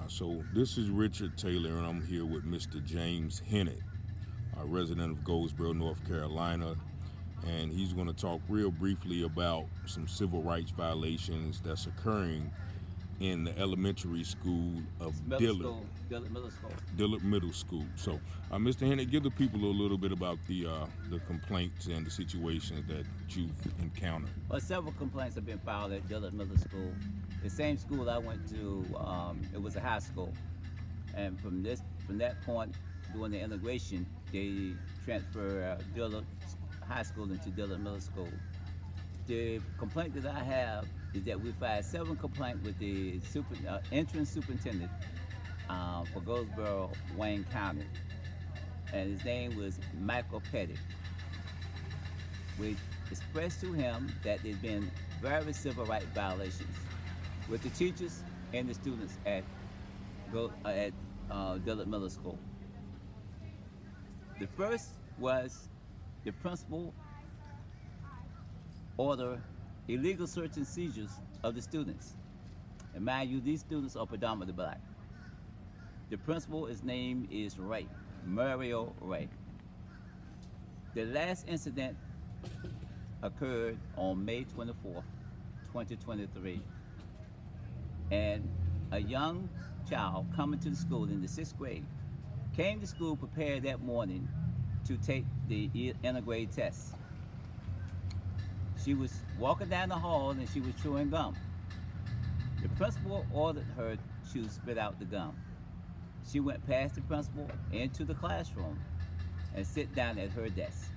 So this is Richard Taylor, and I'm here with Mr. James Hinnant, a resident of Goldsboro, North Carolina, and he's going to talk real briefly about some civil rights violations that's occurring in the elementary school of Dillard. Dillard Middle School. Dillard Middle School. So, Mr. Hinnant, give the people a little bit about the complaints and the situations that you've encountered. Well, several complaints have been filed at Dillard Middle School. The same school I went to, it was a high school, and from that point, during the integration, they transferred Dillard High School into Dillard Middle School. The complaint that I have is that we filed 7 complaints with the interim superintendent for Goldsboro, Wayne County, and his name was Michael Petty. We expressed to him that there's been various civil rights violations with the teachers and the students at Dillard Middle School. The first was the principal order illegal search and seizures of the students. And mind you, these students are predominantly black. The principal, his name is Ray, Mario Ray. The last incident occurred on May 24th, 2023. And a young child coming to the school in the 6th grade came to school prepared that morning to take the intergrade test. She was walking down the hall and she was chewing gum. The principal ordered her to spit out the gum. She went past the principal into the classroom and sit down at her desk.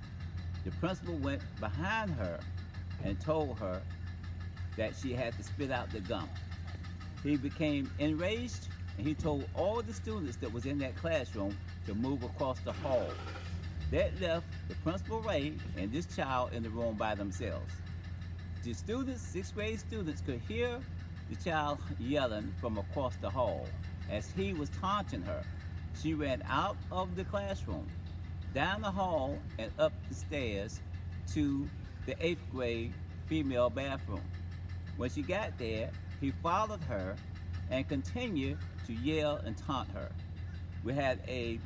The principal went behind her and told her that she had to spit out the gum. He became enraged and he told all the students that was in that classroom to move across the hall. That left the principal Ray and this child in the room by themselves. The students, 6th grade students, could hear the child yelling from across the hall as he was taunting her. She ran out of the classroom, down the hall and up the stairs to the 8th grade female bathroom. When she got there, he followed her and continued to yell and taunt her. We had a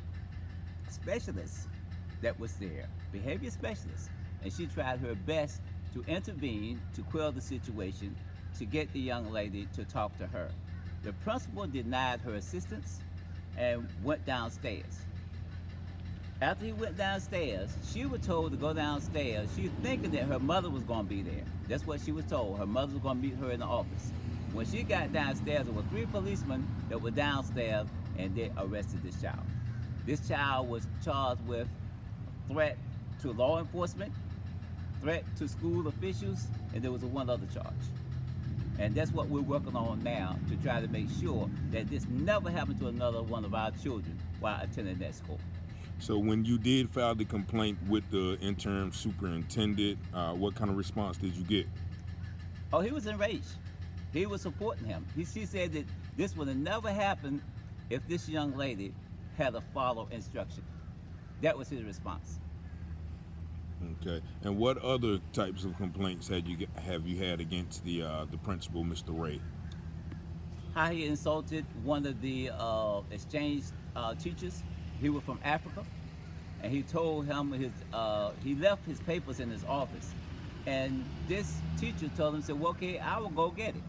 specialist that was there, behavior specialist, and she tried her best to intervene to quell the situation, to get the young lady to talk to her. The principal denied her assistance and went downstairs. After he went downstairs, she was told to go downstairs. She was thinking that her mother was going to be there. That's what she was told. Her mother was going to meet her in the office. When she got downstairs, there were 3 policemen that were downstairs and they arrested this child. This child was charged with threat to law enforcement, threat to school officials, and there was one other charge. And that's what we're working on now to try to make sure that this never happened to another one of our children while attending that school. So when you did file the complaint with the interim superintendent, what kind of response did you get? Oh, he was enraged. He was supporting him. She said that this would have never happened if this young lady had to follow instruction. That was his response. Okay. And what other types of complaints have you had against the principal, Mr. Ray? How he insulted one of the exchange teachers. He was from Africa, and he told him he left his papers in his office, and this teacher told him, said, well, okay, I will go get it.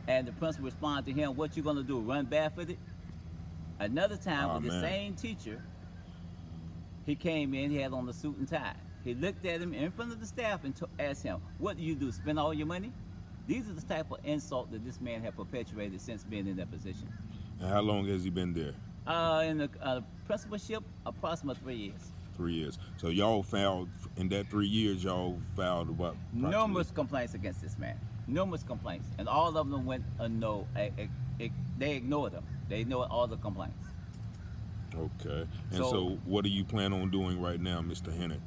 And the principal responded to him, what you gonna do, run barefooted? Another time with the same teacher, he came in, he had on a suit and tie. He looked at him in front of the staff and asked him, what do you do, spend all your money? These are the type of insult that this man had perpetuated since being in that position. And how long has he been there? In the principalship, approximately 3 years. 3 years. So y'all filed, in that 3 years, y'all filed what? Numerous complaints against this man. Numerous complaints. And all of them went no. They ignored them. They ignored all the complaints. Okay. And so what do you plan on doing right now, Mr. Hinnant?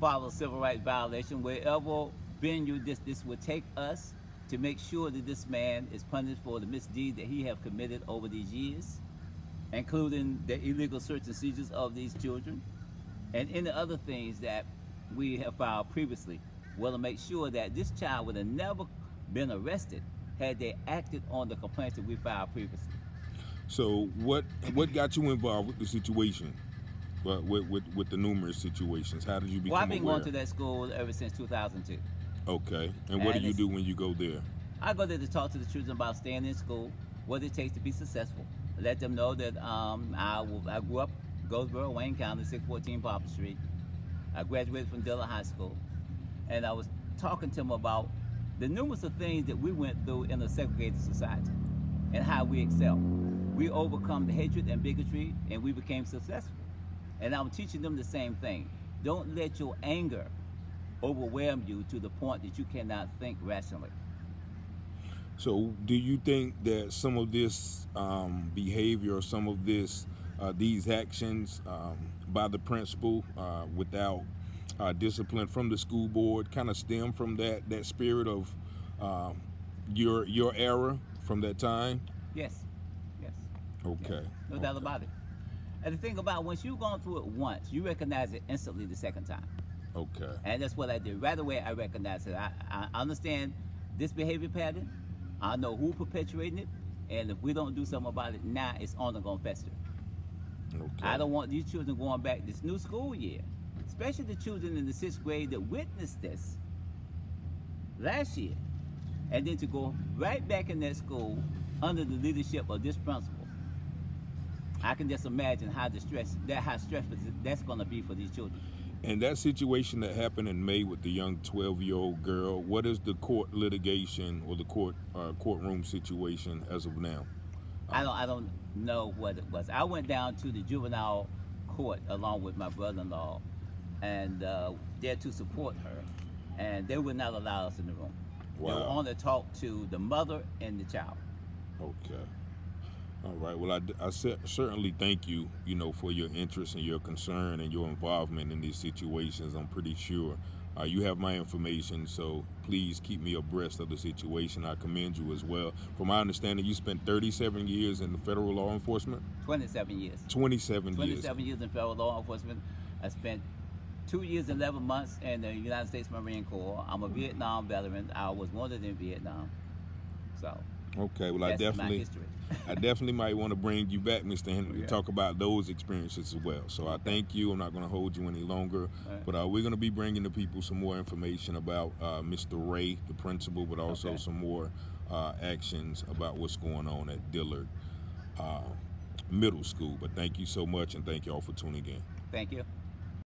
Follow civil rights violation wherever venue this would take us to make sure that this man is punished for the misdeed that he have committed over these years, including the illegal search and seizures of these children, and any other things that we have filed previously. Well, to make sure that this child would have never been arrested had they acted on the complaints that we filed previously. So what got you involved with the situation? With the numerous situations, how did you become Well, I've been aware? going to that school ever since 2002. Okay, and what do And you do when you go there? I go there to talk to the children about staying in school, what it takes to be successful. Let them know that I grew up Goldsboro, Wayne County, 614 Poplar Street. I graduated from Dillard High School, and I was talking to them about the numerous of things that we went through in a segregated society and how we excel. We overcome the hatred and bigotry, and we became successful. And I'm teaching them the same thing. Don't let your anger overwhelm you to the point that you cannot think rationally. So, do you think that some of this behavior, or some of these actions by the principal without discipline from the school board, kind of stem from that spirit of your era from that time? Yes, yes. Okay. No doubt about it. And the thing about once you've gone through it once, you recognize it instantly the second time. Okay. And that's what I did. Right away, I recognized it. I understand this behavior pattern. I know who perpetuating it. And if we don't do something about it now, it's only going to fester. Okay. I don't want these children going back this new school year, especially the children in the 6th grade that witnessed this last year, and then to go right back in that school under the leadership of this principal. I can just imagine how stressful that's going to be for these children. And that situation that happened in May with the young 12-year-old girl, what is the court litigation or the courtroom situation as of now? I don't know what it was. I went down to the juvenile court along with my brother-in-law, and there to support her, and they would not allow us in the room. Wow. They would only talk to the mother and the child. Okay. All right. Well, I certainly thank you, for your interest and your concern and your involvement in these situations. I'm pretty sure you have my information, so please keep me abreast of the situation. I commend you as well. From my understanding, you spent 37 years in the federal law enforcement? 27 years. 27 years. 27 years in federal law enforcement. I spent 2 years and 11 months in the United States Marine Corps. I'm a Vietnam veteran. I was wounded in Vietnam. So, okay, well, that's my history. I definitely might want to bring you back, Mr. Hinnant, to talk about those experiences as well. So I thank you. I'm not going to hold you any longer, but we're going to be bringing the people some more information about Mr. Ray, the principal, but also some more actions about what's going on at Dillard Middle School. But thank you so much, and thank you all for tuning in. Thank you.